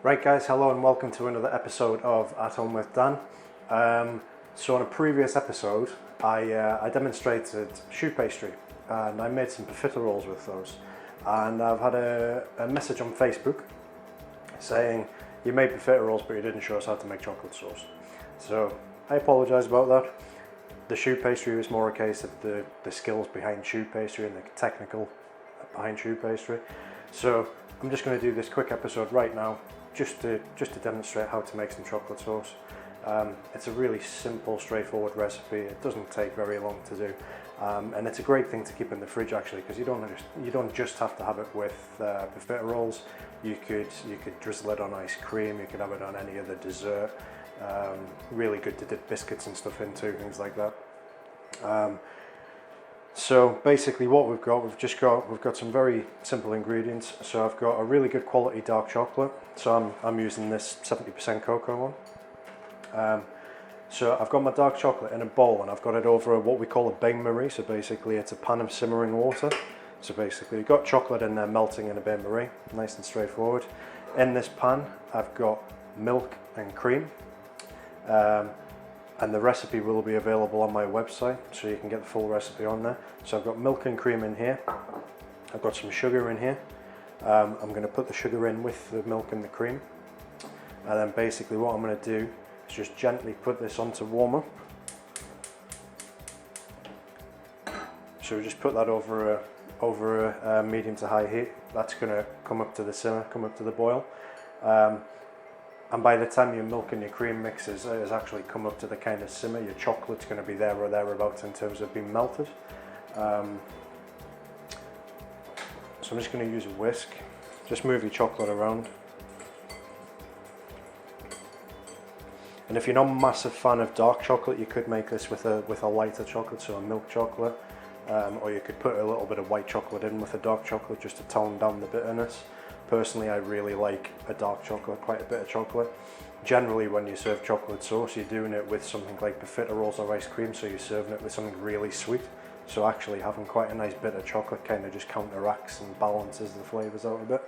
Right guys, hello and welcome to another episode of At Home with Dan. So in a previous episode, I demonstrated choux pastry and I made some profiteroles with those. And I've had a message on Facebook saying, you made profiteroles but you didn't show us how to make chocolate sauce. So I apologise about that. The choux pastry was more a case of the skills behind choux pastry and the technical behind choux pastry. So I'm just going to do this quick episode right now just to demonstrate how to make some chocolate sauce. It's a really simple, straightforward recipe. It doesn't take very long to do, and it's a great thing to keep in the fridge actually, because you don't just have to have it with profiteroles. You could drizzle it on ice cream. You could have it on any other dessert. Really good to dip biscuits and stuff into, things like that. So basically what we've got some very simple ingredients. So I've got a really good quality dark chocolate. So I'm using this 70% cocoa one. So I've got my dark chocolate in a bowl and I've got it over what we call a bain-marie. So basically it's a pan of simmering water. So basically you've got chocolate in there melting in a bain-marie, nice and straightforward. In this pan I've got milk and cream. And the recipe will be available on my website, so you can get the full recipe on there. So I've got milk and cream in here. I've got some sugar in here. I'm going to put the sugar in with the milk and the cream. And then basically what I'm going to do is just gently put this on to warm up. So we just put that over a medium to high heat. That's going to come up to the simmer, come up to the boil. And by the time your milk and your cream mixes has actually come up to the kind of simmer, your chocolate's going to be there or thereabouts in terms of being melted. So I'm just going to use a whisk. Just move your chocolate around. And if you're not a massive fan of dark chocolate, you could make this with a lighter chocolate, so a milk chocolate. Or you could put a little bit of white chocolate in with a dark chocolate just to tone down the bitterness. Personally, I really like a dark chocolate, quite a bit of chocolate. Generally, when you serve chocolate sauce, you're doing it with something like profiteroles or ice cream, so you're serving it with something really sweet. So actually having quite a nice bit of chocolate kind of just counteracts and balances the flavours out a bit.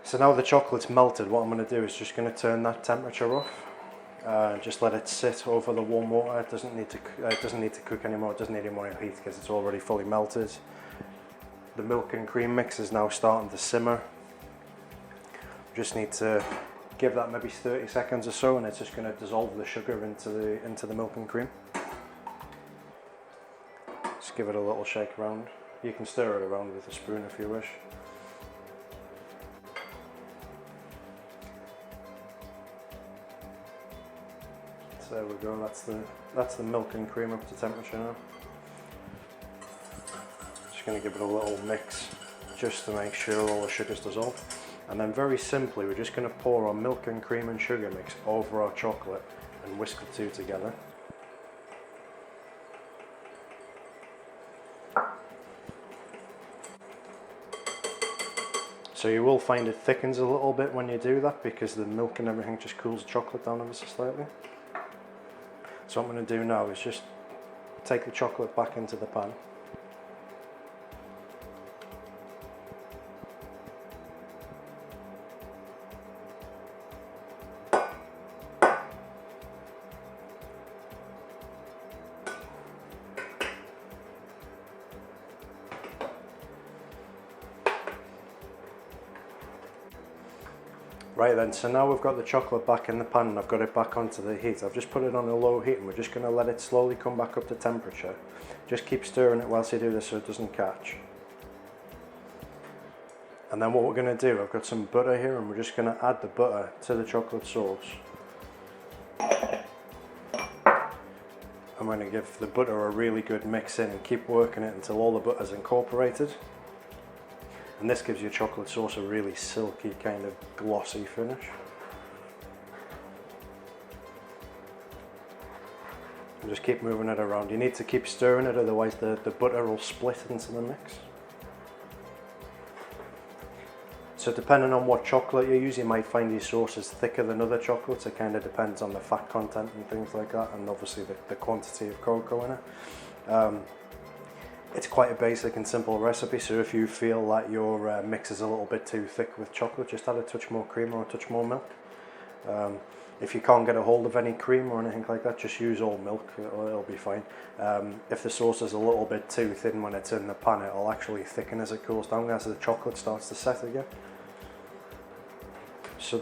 So now the chocolate's melted, what I'm going to do is just going to turn that temperature off. Just let it sit over the warm water. It doesn't need to cook anymore. It doesn't need any more heat because it's already fully melted. The milk and cream mix is now starting to simmer. Just need to give that maybe 30 seconds or so, and it's just going to dissolve the sugar into the milk and cream. Just give it a little shake around. You can stir it around with a spoon if you wish. So there we go. That's the milk and cream up to temperature now. Going to give it a little mix just to make sure all the sugar's dissolved, and then very simply we're just going to pour our milk and cream and sugar mix over our chocolate and whisk the two together. So you will find it thickens a little bit when you do that because the milk and everything just cools the chocolate down ever so slightly. So what I'm going to do now is just take the chocolate back into the pan. Right then, so now we've got the chocolate back in the pan and I've got it back onto the heat. I've just put it on a low heat and we're just going to let it slowly come back up to temperature. Just keep stirring it whilst you do this so it doesn't catch. And then what we're going to do, I've got some butter here and we're just going to add the butter to the chocolate sauce. I'm going to give the butter a really good mix in and keep working it until all the butter's incorporated. And this gives your chocolate sauce a really silky, kind of glossy finish. And just keep moving it around. You need to keep stirring it, otherwise the butter will split into the mix. So depending on what chocolate you use, you might find your sauce is thicker than other chocolates. It kind of depends on the fat content and things like that, and obviously the quantity of cocoa in it. It's quite a basic and simple recipe, so if you feel that your mix is a little bit too thick with chocolate, just add a touch more cream or a touch more milk. If you can't get a hold of any cream or anything like that, just use all milk, it'll be fine. If the sauce is a little bit too thin when it's in the pan, it'll actually thicken as it cools down, as the chocolate starts to set again. So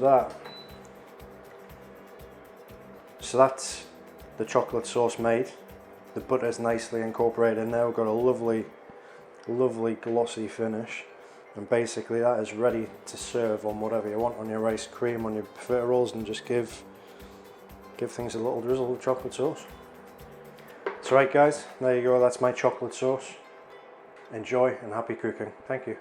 that's the chocolate sauce made. The butter's nicely incorporated in there. We've got a lovely glossy finish, and basically that is ready to serve on whatever you want, on your ice cream, on your profiteroles, and just give things a little drizzle of chocolate sauce. So right guys, there you go, that's my chocolate sauce. Enjoy and happy cooking. Thank you.